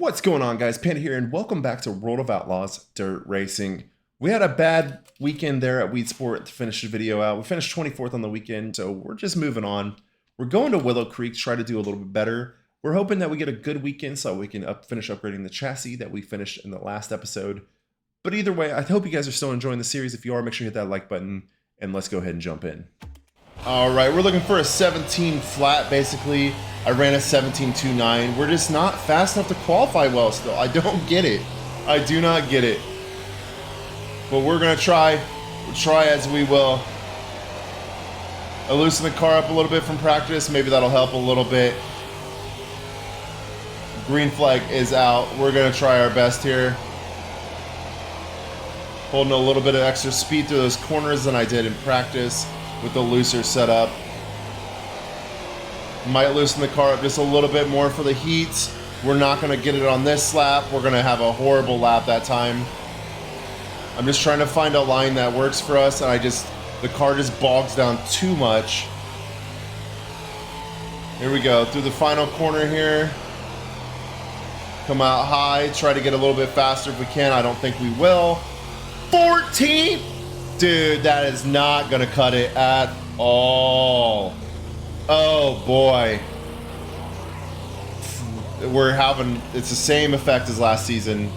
What's going on, guys? Panda here, and welcome back to World of Outlaws Dirt Racing. We had a bad weekend there at Weed Sport to finish the video out. We finished 24th on the weekend, so we're just moving on. We're going to Willow Creek to try to do a little bit better. We're hoping that we get a good weekend so we can finish upgrading the chassis that we finished in the last episode. But either way, I hope you guys are still enjoying the series. If you are, make sure you hit that like button, and let's go ahead and jump in. All right, we're looking for a 17 flat, basically. I ran a 17.29. We're just not fast enough to qualify well still. I don't get it. I do not get it. But we're going to try. We'll try as we will. I loosen the car up a little bit from practice. Maybe that'll help a little bit. Green flag is out. We're going to try our best here. Holding a little bit of extra speed through those corners than I did in practice with the looser setup. Might loosen the car up just a little bit more for the heats. We're not going to get it on this lap. We're going to have a horrible lap that time. I'm just trying to find a line that works for us, and the car just bogs down too much. Here we go, through the final corner here. Come out high, try to get a little bit faster if we can. I don't think we will. 14th? Dude, that is not going to cut it at all. Oh boy. It's the same effect as last season.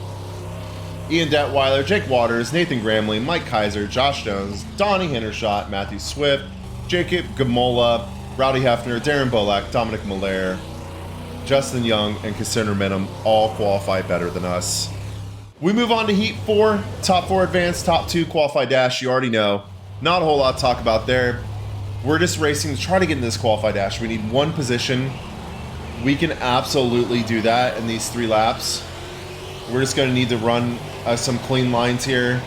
Ian Detweiler, Jake Waters, Nathan Gramley, Mike Kaiser, Josh Jones, Donnie Hendershot, Matthew Swift, Jacob Gamola, Rowdy Hefner, Darren Bolak, Dominic Malaire, Justin Young, and Cassandra Minham all qualify better than us. We move on to Heat 4, top 4 advanced, top 2 qualify dash. You already know. Not a whole lot to talk about there. We're just racing to try to get in this qualify dash. We need one position. We can absolutely do that in these 3 laps. We're just going to need to run some clean lines here,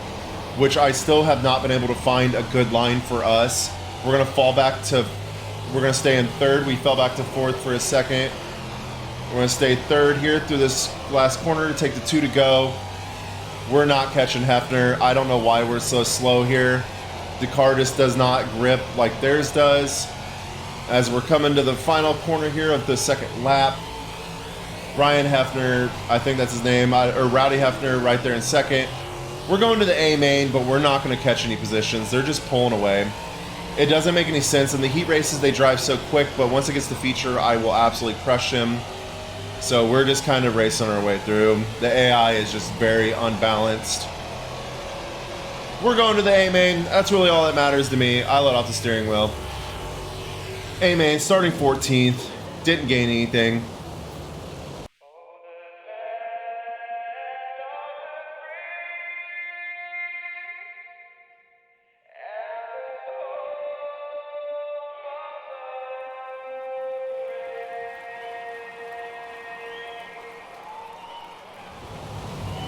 which I still have not been able to find a good line for us. We're going to fall back to, we're going to stay in 3rd. We fell back to 4th for a second. We're going to stay 3rd here through this last corner, take the 2 to go. We're not catching Hefner. I don't know why we're so slow here. The car just does not grip like theirs does. As we're coming to the final corner here of the second lap, Ryan Hefner, I think that's his name, or Rowdy Hefner right there in second. We're going to the A main, but we're not going to catch any positions. They're just pulling away. It doesn't make any sense. In the heat races, they drive so quick, but once it gets to feature, I will absolutely crush him. So we're just kind of racing our way through. The AI is just very unbalanced. We're going to the A main. That's really all that matters to me. I let off the steering wheel. A main, starting 14th. Didn't gain anything.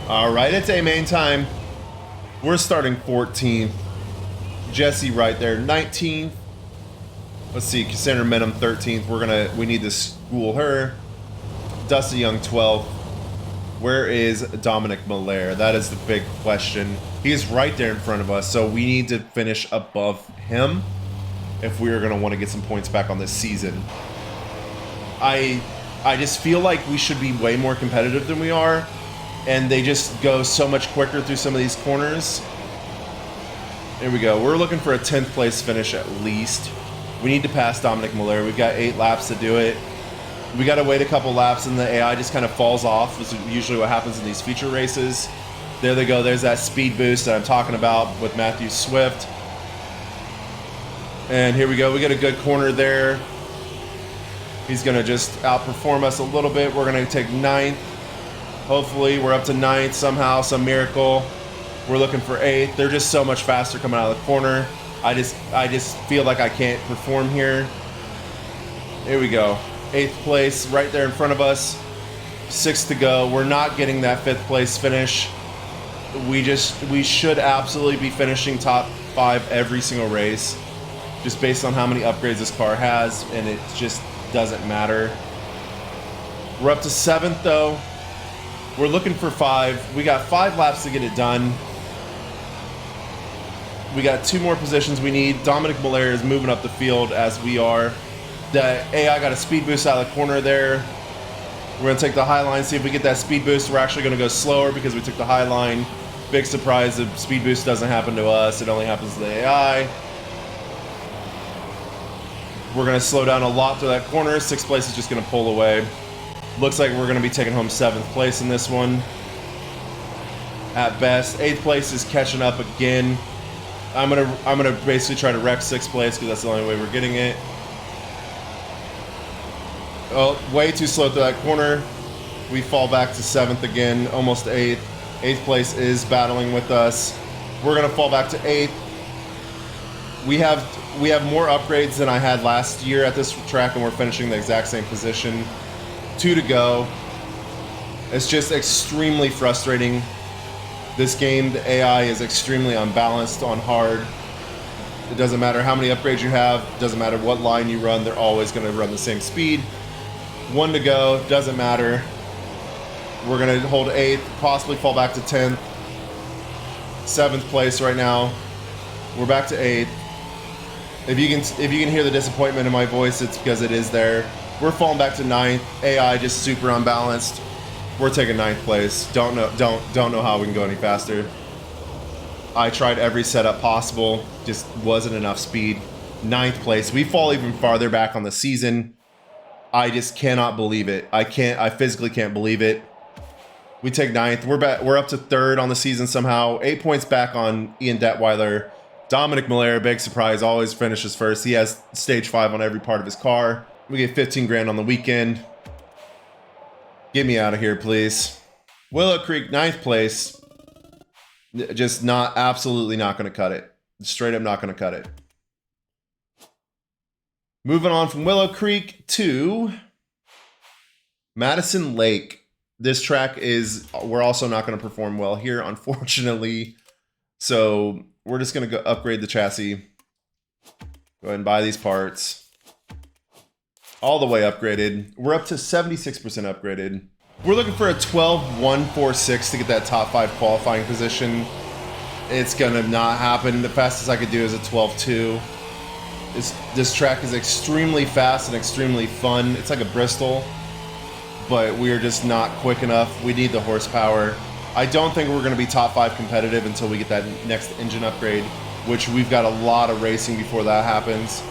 All right, it's A main time. We're starting 14th. Jesse right there, 19th. Let's see, Cassandra Minham 13th. We need to school her. Dusty Young 12th. Where is Dominic Malaire? That is the big question. He is right there in front of us, so we need to finish above him if we are going to want to get some points back on this season. I just feel like we should be way more competitive than we are. And they just go so much quicker through some of these corners. Here we go. We're looking for a 10th place finish at least. We need to pass Dominic Malaire. We've got 8 laps to do it. We got to wait a couple laps and the AI just kind of falls off. This is usually what happens in these feature races. There they go. There's that speed boost that I'm talking about with Matthew Swift. And here we go. We get a good corner there. He's going to just outperform us a little bit. We're going to take 9th. Hopefully we're up to 9th somehow, some miracle. We're looking for 8th. They're just so much faster coming out of the corner. I just feel like I can't perform here. Here we go. 8th place right there in front of us. 6 to go. We're not getting that 5th place finish. We should absolutely be finishing top 5 every single race, just based on how many upgrades this car has, and it just doesn't matter. We're up to 7th though. We're looking for 5. We got 5 laps to get it done. We got 2 more positions we need. Dominic Malaire is moving up the field as we are. The AI got a speed boost out of the corner there. We're going to take the high line, see if we get that speed boost. We're actually going to go slower because we took the high line. Big surprise, the speed boost doesn't happen to us. It only happens to the AI. We're going to slow down a lot through that corner. 6th place is just going to pull away. Looks like we're going to be taking home 7th place in this one. At best. 8th place is catching up again. I'm gonna basically try to wreck 6th place because that's the only way we're getting it. Oh, way too slow through that corner. We fall back to 7th again, almost 8th. 8th place is battling with us. We're gonna fall back to 8th. We have more upgrades than I had last year at this track, and we're finishing the exact same position. 2 to go. It's just extremely frustrating. This game, the AI is extremely unbalanced on hard. It doesn't matter how many upgrades you have, it doesn't matter what line you run, they're always going to run the same speed. 1 to go, doesn't matter. We're going to hold 8th, possibly fall back to 10th. 7th place right now. We're back to 8th. If you can hear the disappointment in my voice, it's because it is there. We're falling back to 9th. AI just super unbalanced. We're taking 9th place. Don't know how we can go any faster. I tried every setup possible, just wasn't enough speed. 9th place. We fall even farther back on the season. I just cannot believe it. I physically can't believe it. We take 9th. We're up to 3rd on the season somehow. 8 points back on Ian Detweiler. Dominic Miller, big surprise, always finishes first. He has stage 5 on every part of his car. We get 15 grand on the weekend. Get me out of here, please. Willow Creek, 9th place. Just absolutely not going to cut it. Straight up not going to cut it. Moving on from Willow Creek to Madison Lake. This track we're also not going to perform well here, unfortunately. So we're just going to go upgrade the chassis. Go ahead and buy these parts. All the way upgraded. We're up to 76% upgraded. We're looking for a 12.146 to get that top 5 qualifying position. It's gonna not happen. The fastest I could do is a 12.2. This track is extremely fast and extremely fun. It's like a Bristol, but we're just not quick enough. We need the horsepower. I don't think we're gonna be top 5 competitive until we get that next engine upgrade, which we've got a lot of racing before that happens.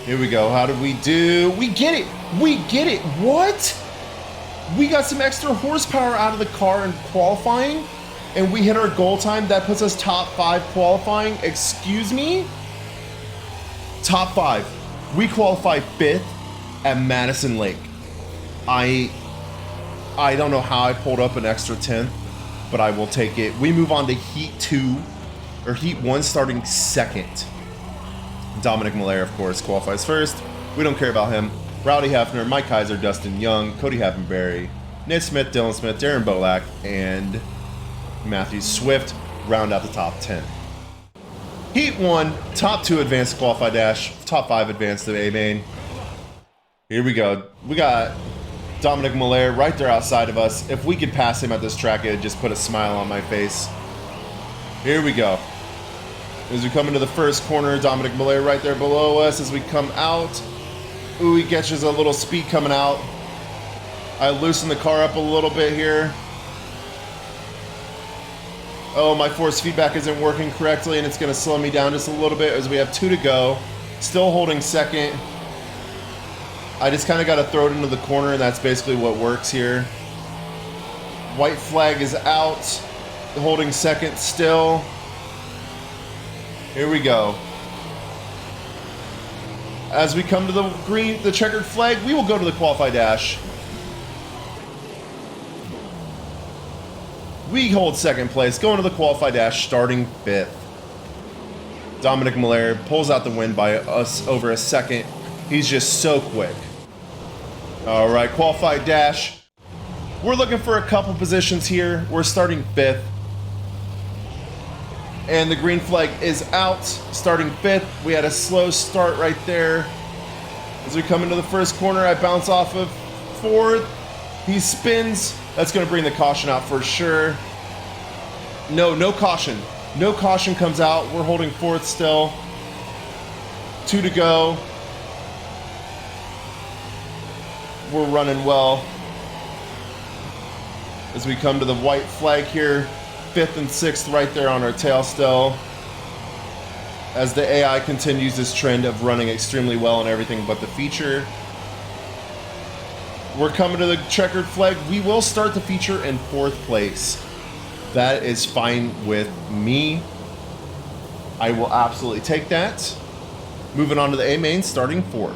Here we go. How did we do? We get it. We get it. What? We got some extra horsepower out of the car in qualifying, and we hit our goal time. That puts us top 5 qualifying. Excuse me? Top 5. We qualify 5th at Madison Lake. I don't know how I pulled up an extra 10th, but I will take it. We move on to Heat 2, or Heat 1 starting 2nd. Dominic Miller, of course, qualifies first. We don't care about him. Rowdy Hefner, Mike Kaiser, Dustin Young, Cody Happenberry, Nate Smith, Dylan Smith, Darren Bolak, and Matthew Swift round out the top 10. Heat 1, top 2 advanced to qualify dash, top 5 advanced to A-main. Here we go. We got Dominic Miller right there outside of us. If we could pass him at this track, it would just put a smile on my face. Here we go. As we come into the first corner, Dominic Miller right there below us as we come out. Ooh, he catches a little speed coming out. I loosen the car up a little bit here. Oh, my force feedback isn't working correctly, and it's going to slow me down just a little bit as we have 2 to go. Still holding 2nd. I just kind of got to throw it into the corner, and that's basically what works here. White flag is out. Holding 2nd still. Here we go. As we come to the checkered flag, we will go to the qualify dash. We hold 2nd place, going to the qualify dash, starting 5th. Dominic Miller pulls out the win by us over a 2nd. He's just so quick. All right, qualify dash. We're looking for a couple positions here. We're starting 5th. And the green flag is out, starting 5th. We had a slow start right there. As we come into the first corner, I bounce off of 4th. He spins. That's going to bring the caution out for sure. No caution. No caution comes out. We're holding 4th still. 2 to go. We're running well. As we come to the white flag here, 5th and 6th right there on our tail still. As the AI continues this trend of running extremely well on everything but the feature. We're coming to the checkered flag. We will start the feature in 4th place. That is fine with me. I will absolutely take that. Moving on to the A main, starting 4th.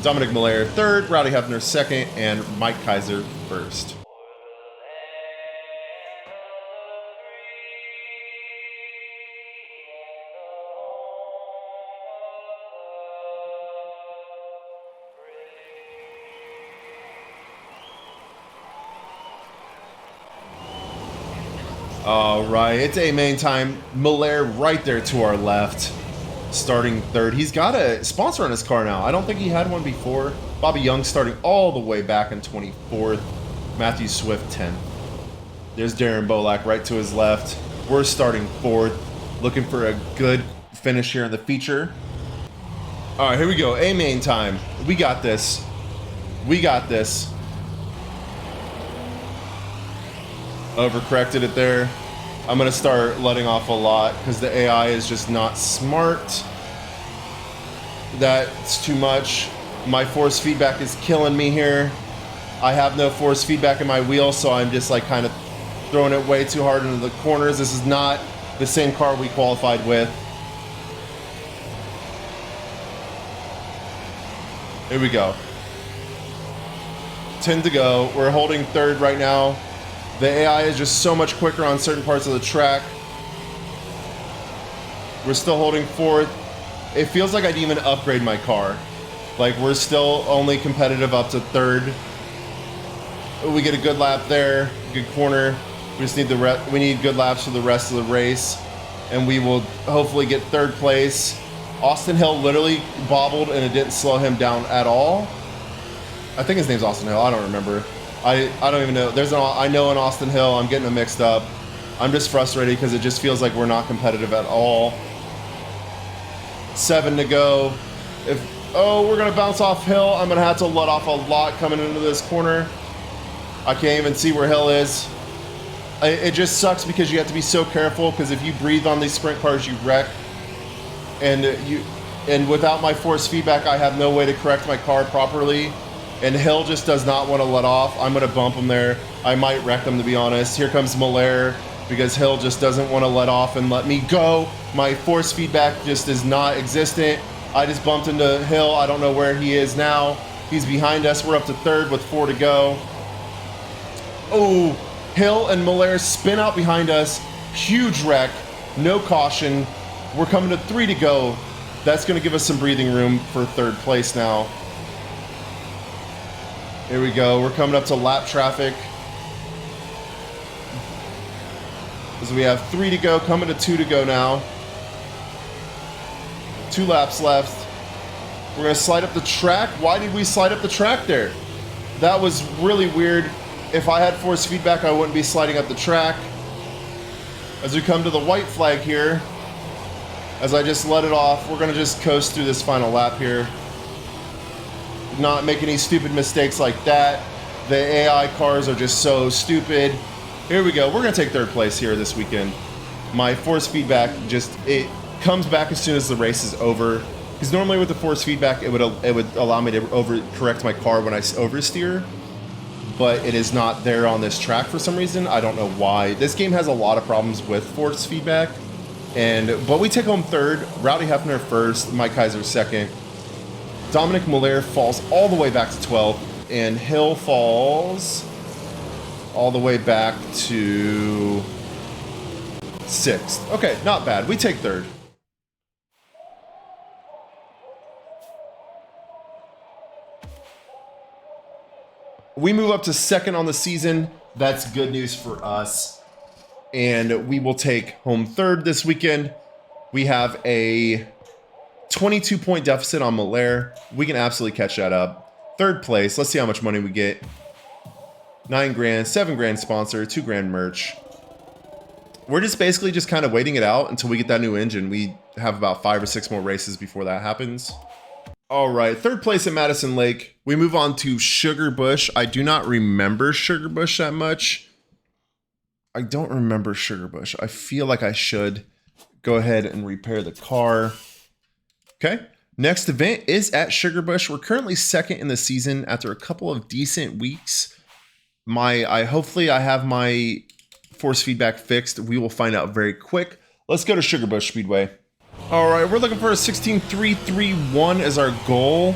Dominic Miller 3rd, Rowdy Hefner 2nd, and Mike Kaiser 1st. All right, it's A main time. Miller right there to our left, starting 3rd. He's got a sponsor on his car now. I don't think he had one before. Bobby Young starting all the way back in 24th. Matthew Swift 10th. There's Darren Bolak right to his left. We're starting 4th, looking for a good finish here in the feature. All right, here we go. A main time. We got this. We got this. Overcorrected it there. I'm gonna start letting off a lot because the AI is just not smart. That's too much. My force feedback is killing me here. I have no force feedback in my wheel, so I'm just like kind of throwing it way too hard into the corners. This is not the same car we qualified with. Here we go. 10 to go. We're holding 3rd right now. The AI is just so much quicker on certain parts of the track. We're still holding 4th. It feels like I'd even upgrade my car. Like, we're still only competitive up to 3rd. We get a good lap there, good corner. We just need we need good laps for the rest of the race, and we will hopefully get 3rd place. Austin Hill literally bobbled, and it didn't slow him down at all. I think his name's Austin Hill. I don't remember. I don't even know. I know an Austin Hill. I'm getting them mixed up. I'm just frustrated because it just feels like we're not competitive at all. 7 to go. We're gonna bounce off Hill. I'm gonna have to let off a lot coming into this corner. I can't even see where Hill is. It just sucks because you have to be so careful because if you breathe on these sprint cars, you wreck. And without my force feedback, I have no way to correct my car properly. And Hill just does not want to let off. I'm going to bump him there. I might wreck him, to be honest. Here comes Miller because Hill just doesn't want to let off and let me go. My force feedback just is not existent. I just bumped into Hill. I don't know where he is now. He's behind us. We're up to 3rd with 4 to go. Oh, Hill and Miller spin out behind us. Huge wreck. No caution. We're coming to 3 to go. That's going to give us some breathing room for 3rd place now. Here we go. We're coming up to lap traffic. As we have 3 to go, coming to 2 to go now. 2 laps left. We're going to slide up the track. Why did we slide up the track there? That was really weird. If I had force feedback, I wouldn't be sliding up the track. As we come to the white flag here, as I just let it off, we're going to just coast through this final lap here. Not make any stupid mistakes like that. The AI cars are just so stupid. Here we go. We're going to take 3rd place here this weekend. My force feedback it comes back as soon as the race is over. Because normally with the force feedback, it would allow me to correct my car when I oversteer. But it is not there on this track for some reason. I don't know why. This game has a lot of problems with force feedback. But we take home 3rd. Rowdy Hefner 1st. Mike Kaiser 2nd. Dominic Miller falls all the way back to 12th, and Hill falls all the way back to 6th. Okay, not bad. We take 3rd. We move up to 2nd on the season. That's good news for us. And we will take home 3rd this weekend. We have a 22-point deficit on Miller. We can absolutely catch that up. 3rd place. Let's see how much money we get. 9 grand, 7 grand sponsor, 2 grand merch. We're just basically just kind of waiting it out until we get that new engine. We have about 5 or 6 more races before that happens. All right, third place at Madison Lake. We move on to Sugar Bush. I do not remember Sugar Bush that much. I don't remember Sugar Bush. I feel like I should go ahead and repair the car. Okay, next event is at Sugar Bush. We're currently second in the season after a couple of decent weeks. Hopefully I have my force feedback fixed. We will find out very quick. Let's go to Sugar Bush Speedway. All right, we're looking for a 16.331 as our goal.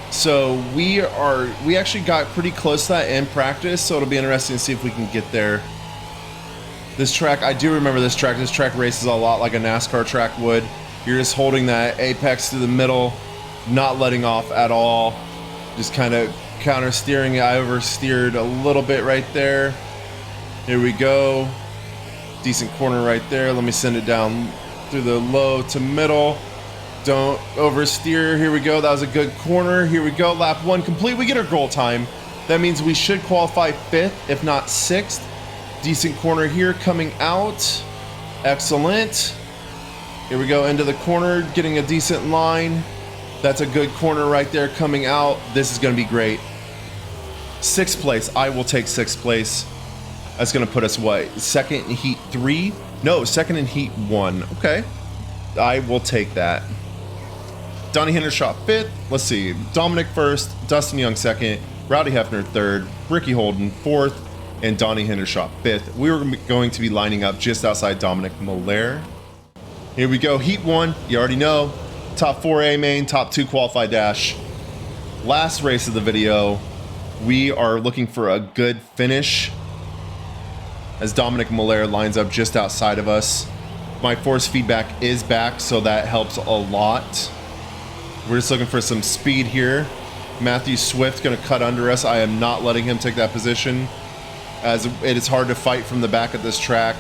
So we actually got pretty close to that in practice, so it'll be interesting to see if we can get there. This track, I do remember this track. This track races a lot like a NASCAR track would. You're just holding that apex through the middle, not letting off at all. Just kind of counter steering. I oversteered a little bit right there. Here we go. Decent corner right there. Let me send it down through the low to middle. Don't oversteer. Here we go. That was a good corner. Here we go. Lap 1 complete. We get our goal time. That means we should qualify 5th, if not 6th. Decent corner here coming out. Excellent. Here we go into the corner, getting a decent line. That's a good corner right there coming out. This is going to be great. 6th place. I will take 6th place. That's going to put us what? Second in heat 3? No, second in heat 1. Okay. I will take that. Donnie Hendershot 5th. Let's see. Dominic 1st. Dustin Young 2nd. Rowdy Hefner 3rd. Ricky Holden 4th. And Donnie Hendershot 5th. We were going to be lining up just outside Dominic Miller. Here we go. Heat 1. You already know. Top 4 A main. Top 2 qualified dash. Last race of the video. We are looking for a good finish as Dominic Miller lines up just outside of us. My force feedback is back, so that helps a lot. We're just looking for some speed here. Matthew Swift going to cut under us. I am not letting him take that position, as it is hard to fight from the back of this track.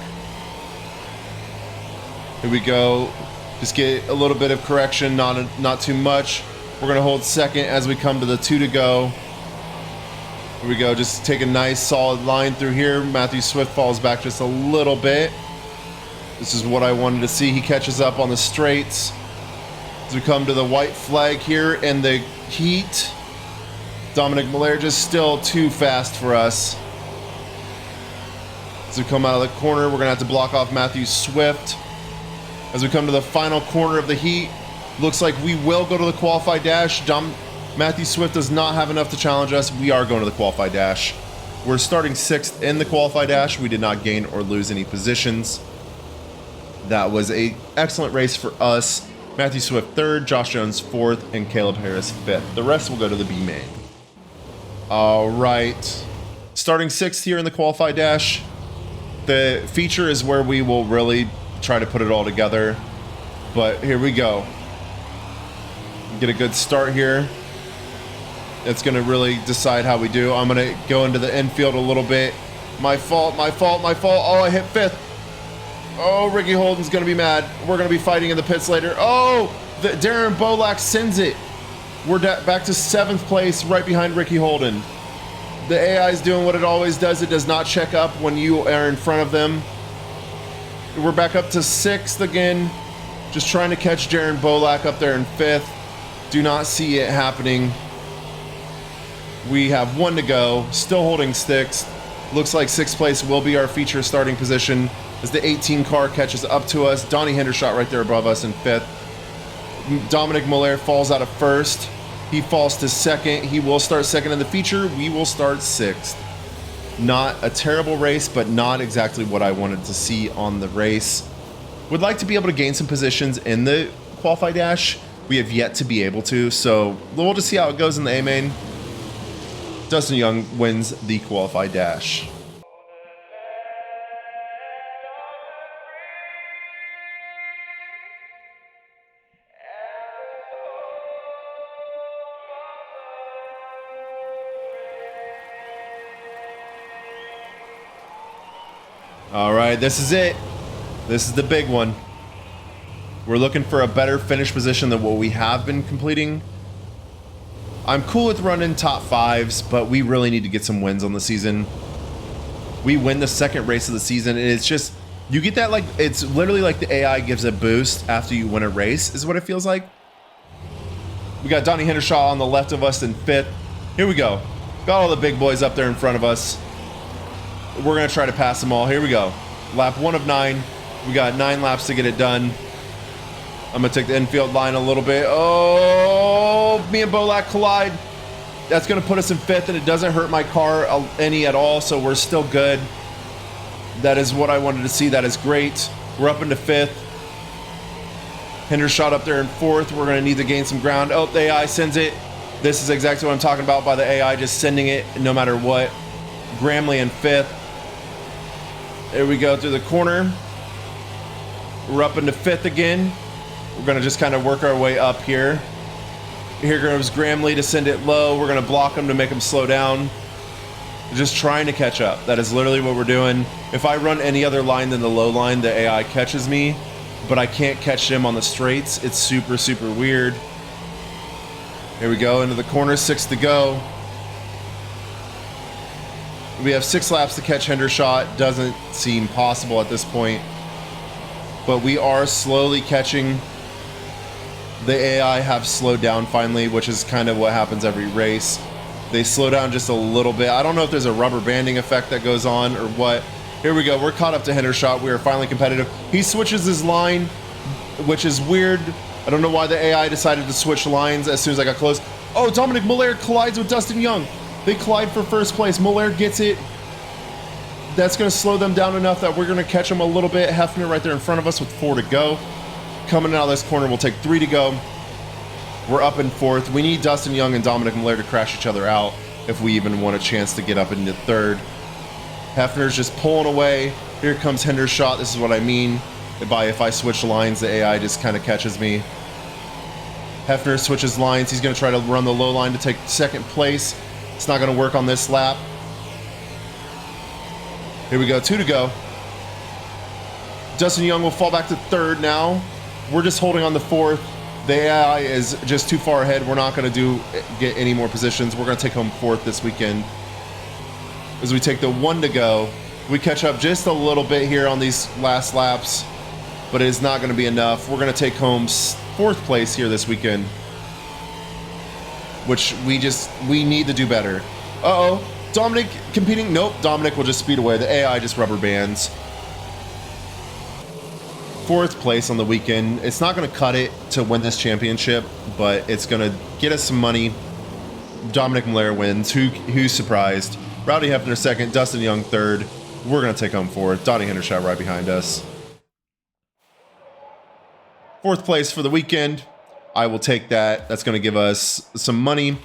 Here we go. Just get a little bit of correction, not too much. We're going to hold second as we come to the 2 to go. Here we go. Just take a nice solid line through here. Matthew Swift falls back just a little bit. This is what I wanted to see. He catches up on the straights. As we come to the white flag here in the heat, Dominic Miller just still too fast for us. As we come out of the corner, we're going to have to block off Matthew Swift. As we come to the final corner of the heat, looks like we will go to the qualified dash. Matthew Swift does not have enough to challenge us. We are going to the qualified dash. We're starting 6th in the qualified dash. We did not gain or lose any positions. That was an excellent race for us. Matthew Swift 3rd, Josh Jones 4th, and Caleb Harris 5th. The rest will go to the B main. All right. Starting 6th here in the qualified dash. The feature is where we will really try to put it all together. But here we go. Get a good start here. It's going to really decide how we do. I'm going to go into the infield a little bit. My fault, my fault, my fault. Oh, I hit 5th. Oh, Ricky Holden's going to be mad. We're going to be fighting in the pits later. Oh, Darren Bolak sends it. We're back to 7th place, right behind Ricky Holden. The AI is doing what it always does. It does not check up when you are in front of them. We're back up to 6th again. Just trying to catch Darren Bolak up there in 5th. Do not see it happening. We have 1 to go. Still holding 6th. Looks like 6th place will be our feature starting position as the 18 car catches up to us. Donnie Hendershot right there above us in 5th. Dominic Miller falls out of 1st. He falls to 2nd. He will start 2nd in the feature. We will start 6th. Not a terrible race, but not exactly what I wanted to see on the race. Would like to be able to gain some positions in the qualified dash. We have yet to be able to, so we'll just see how it goes in the A main. Dustin Young wins the qualified dash. All right, this is it. This is the big one. We're looking for a better finish position than what we have been completing. I'm cool with running top 5s, but we really need to get some wins on the season. We win the 2nd race of the season, and it's just, you get that, like, it's literally like the AI gives a boost after you win a race, is what it feels like. We got Donnie Hendershaw on the left of us in 5th. Here we go. Got all the big boys up there in front of us. We're going to try to pass them all. Here we go. Lap 1 of 9. We got 9 laps to get it done. I'm going to take the infield line a little bit. Oh, me and Bolak collide. That's going to put us in 5th, and it doesn't hurt my car any at all, so we're still good. That is what I wanted to see. That is great. We're up into 5th. Hendershot up there in 4th. We're going to need to gain some ground. Oh, the AI sends it. This is exactly what I'm talking about by the AI just sending it no matter what. Gramley in 5th. There we go through the corner. We're up into 5th again. We're going to just kind of work our way up here. Here goes Gramley to send it low. We're going to block him to make him slow down. Just trying to catch up. That is literally what we're doing. If I run any other line than the low line, the AI catches me, but I can't catch him on the straights. It's super, super weird. Here we go into the corner, 6 to go. We have 6 laps to catch Hendershot. Doesn't seem possible at this point, but we are slowly catching. The AI have slowed down finally, which is kind of what happens every race. They slow down just a little bit. I don't know if there's a rubber banding effect that goes on or what. Here we go. We're caught up to Hendershot. We are finally competitive. He switches his line, which is weird. I don't know why the AI decided to switch lines as soon as I got close. Oh, Dominic Muller collides with Dustin Young. They collide for first place. Muller gets it. That's going to slow them down enough that we're going to catch them a little bit. Hefner right there in front of us with 4 to go. Coming out of this corner, we'll take 3 to go. We're up in 4th. We need Dustin Young and Dominic Muller to crash each other out if we even want a chance to get up into 3rd. Hefner's just pulling away. Here comes Hendershot. This is what I mean by if I switch lines, the AI just kind of catches me. Hefner switches lines. He's going to try to run the low line to take 2nd place. It's not going to work on this lap. Here we go, 2 to go. Dustin Young will fall back to 3rd now. We're just holding on to 4th. The AI is just too far ahead. We're not going to get any more positions. We're going to take home 4th this weekend. As we take the 1 to go, we catch up just a little bit here on these last laps, but it is not going to be enough. We're going to take home 4th place here this weekend, which we need to do better. Uh-oh, Dominic competing? Nope, Dominic will just speed away. The AI just rubber bands. 4th place on the weekend. It's not going to cut it to win this championship, but it's going to get us some money. Dominic Muller wins. Who's surprised? Rowdy Hefner 2nd, Dustin Young 3rd. We're going to take home 4th. Donnie Hendershot right behind us. 4th place for the weekend. I will take that. That's going to give us some money.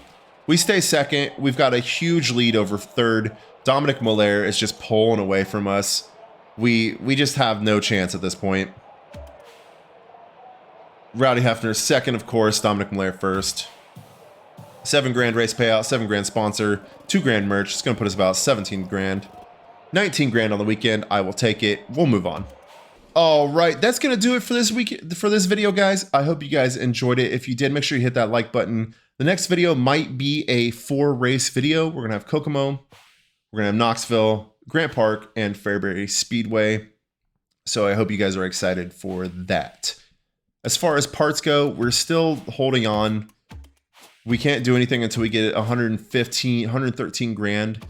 We stay 2nd. We've got a huge lead over 3rd. Dominic Muller is just pulling away from us. We just have no chance at this point. Rowdy Hefner 2nd, of course. Dominic Muller 1st. $7,000 race payout, $7,000 sponsor, $2,000 merch. It's going to put us about 17 grand. 19 grand on the weekend. I will take it. We'll move on. All right, that's going to do it for this week, for this video, guys. I hope you guys enjoyed it. If you did, make sure you hit that like button. The next video might be a 4-race video. We're going to have Kokomo, we're going to have Knoxville, Grant Park, and Fairbury Speedway. So I hope you guys are excited for that. As far as parts go, we're still holding on. We can't do anything until we get 113 grand.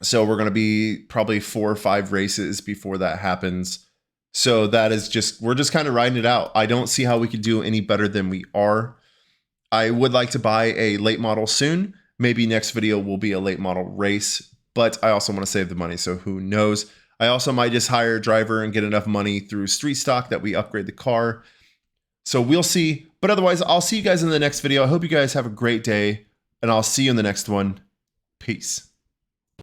So we're going to be probably 4 or 5 races before that happens. So that is just, we're just kind of riding it out. I don't see how we could do any better than we are. I would like to buy a late model soon. Maybe next video will be a late model race, but I also want to save the money. So who knows? I also might just hire a driver and get enough money through street stock that we upgrade the car. So we'll see. But otherwise, I'll see you guys in the next video. I hope you guys have a great day, and I'll see you in the next one. Peace.